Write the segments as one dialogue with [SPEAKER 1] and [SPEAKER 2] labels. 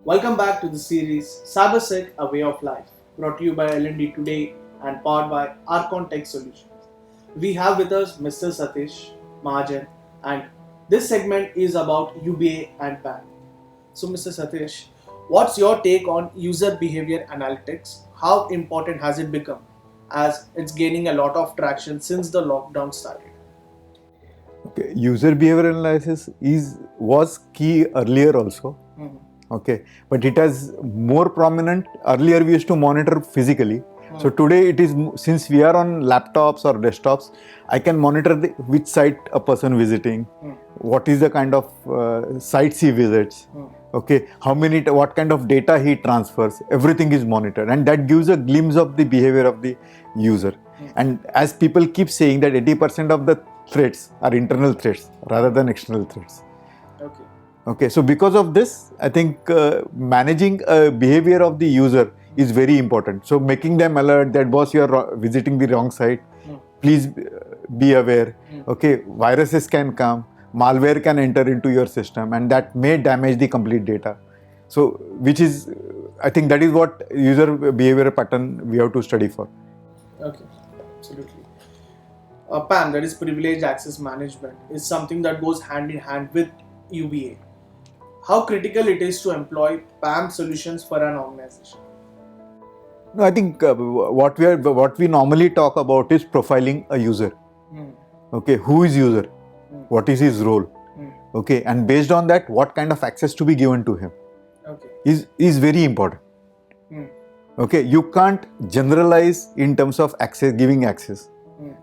[SPEAKER 1] Welcome back to the series CyberSec, A Way of Life, brought to you by LnDToday and powered by Archon Tech Solutions. We have with us Mr. Satish Mahajan, and this segment is about UBA and PAM. So, Mr. Satish, what's your take on user behavior analytics? How important has it become as it's gaining a lot of traction since the lockdown started?
[SPEAKER 2] Okay, user behavior analysis was key earlier also.
[SPEAKER 1] Mhm.
[SPEAKER 2] Okay, but it has more prominent. Earlier we used to monitor physically. So today it is, since we are on laptops or desktops, I can monitor which site a person visiting, what is the kind of sites he visits, okay, what kind of data he transfers. Everything is monitored, and that gives a glimpse of the behavior of the user. And as people keep saying that 80% of the threats are internal threats rather than external threats.
[SPEAKER 1] Okay.
[SPEAKER 2] Okay, so because of this, I think managing behavior of the user is very important. So making them alert that boss, you are visiting the wrong site. Please be aware. Okay, viruses can come, malware can enter into your system, and that may damage the complete data. So, which is, I think that is what user behavior pattern we have to study for.
[SPEAKER 1] Okay, absolutely. PAM, that is Privileged Access Management, is something that goes hand in hand with UBA. How critical it is to employ PAM solutions for an organization?
[SPEAKER 2] No, I think what we normally talk about is profiling a user. Okay, who is user? What is his role? Okay, and based on that, what kind of access to be given to him?
[SPEAKER 1] Okay.
[SPEAKER 2] Is very important. Okay, you can't generalize in terms of giving access.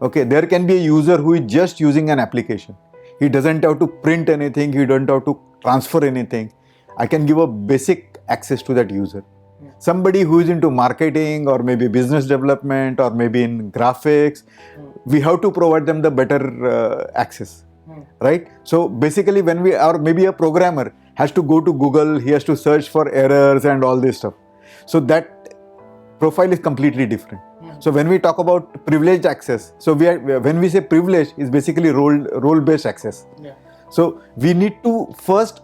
[SPEAKER 2] Okay, there can be a user who is just using an application. He doesn't have to print anything, he doesn't have to transfer anything. I can give a basic access to that user. Somebody who is into marketing or maybe business development or maybe in graphics, we have to provide them the better access. Right? So basically when or maybe a programmer has to go to Google, he has to search for errors and all this stuff. So that profile is completely different. So when we talk about privileged access, so when we say privilege, is basically role-based access.
[SPEAKER 1] Yeah.
[SPEAKER 2] So we need to first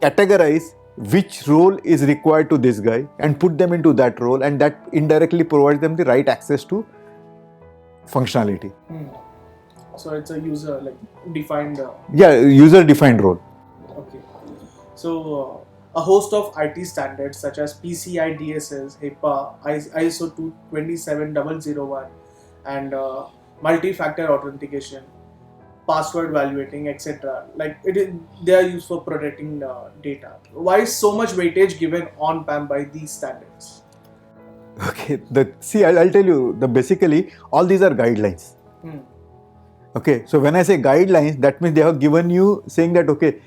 [SPEAKER 2] categorize which role is required to this guy and put them into that role, and that indirectly provides them the right access to functionality.
[SPEAKER 1] So it's a user defined.
[SPEAKER 2] User defined role.
[SPEAKER 1] Okay. So a host of IT standards such as PCI DSS, HIPAA, ISO 27001, and multi-factor authentication, password evaluating, etc. They are used for protecting data. Why is so much weightage given on PAM by these standards?
[SPEAKER 2] Okay, I'll tell you, basically all these are guidelines. Okay, so when I say guidelines, that means they have given you saying that, okay,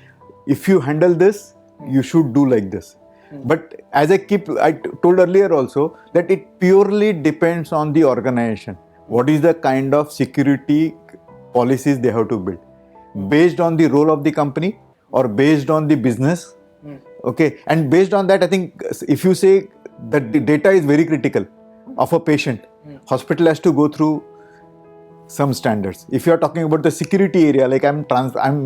[SPEAKER 2] if you handle this, you should do like this. But as I told earlier also, that it purely depends on the organization. What is the kind of security policies they have to build based on the role of the company or based on the business. Okay, and based on that, I think if you say that the data is very critical of a patient, hospital has to go through some standards. If you are talking about the security area, like I'm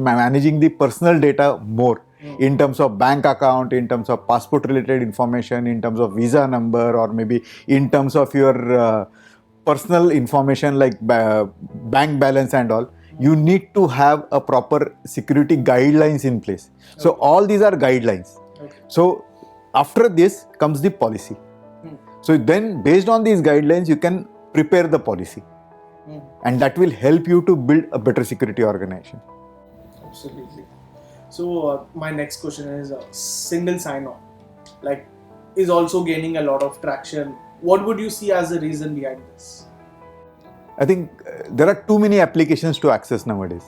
[SPEAKER 2] managing the personal data more in terms of bank account, in terms of passport related information, in terms of visa number, or maybe in terms of your personal information like bank balance and all, you need to have a proper security guidelines in place. So all these are guidelines. So after this comes the policy. So then based on these guidelines, you can prepare the policy. And that will help you to build a better security organization.
[SPEAKER 1] Absolutely. So my next question is single sign-on, is also gaining a lot of traction. What would you see as the reason behind this?
[SPEAKER 2] I think there are too many applications to access nowadays.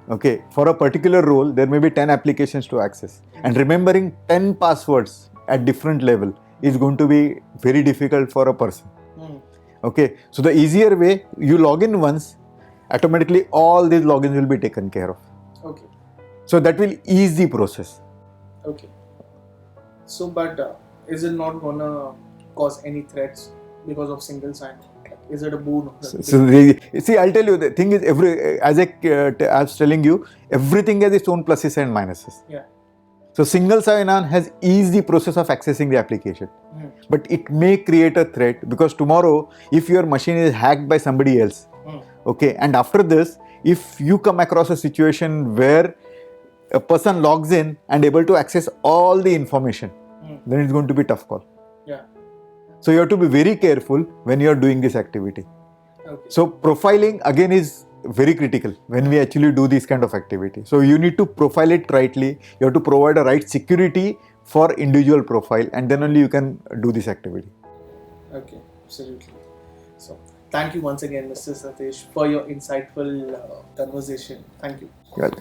[SPEAKER 2] Okay, for a particular role, there may be 10 applications to access. And remembering 10 passwords at different level is going to be very difficult for a person. Okay, so the easier way, you log in once, automatically all these logins will be taken care of.
[SPEAKER 1] Okay.
[SPEAKER 2] So that will ease the process.
[SPEAKER 1] Okay. So, but is it not gonna cause any threats because of single sign-on? Is it a boon?
[SPEAKER 2] See, I'll tell you, the thing is, as I was telling you, everything has its own pluses and minuses.
[SPEAKER 1] Yeah.
[SPEAKER 2] So single sign-on has eased the process of accessing the application.
[SPEAKER 1] Mm.
[SPEAKER 2] But it may create a threat because tomorrow, if your machine is hacked by somebody else, okay, and after this, if you come across a situation where a person logs in and able to access all the information, then it's going to be a tough call.
[SPEAKER 1] Yeah.
[SPEAKER 2] So you have to be very careful when you are doing this activity.
[SPEAKER 1] Okay.
[SPEAKER 2] So profiling again is very critical when we actually do this kind of activity. So you need to profile it rightly. You have to provide a right security for individual profile, and then only you can do this activity.
[SPEAKER 1] Okay, absolutely. So thank you once again, Mr. Satish, for your insightful conversation. Thank you.
[SPEAKER 2] Well,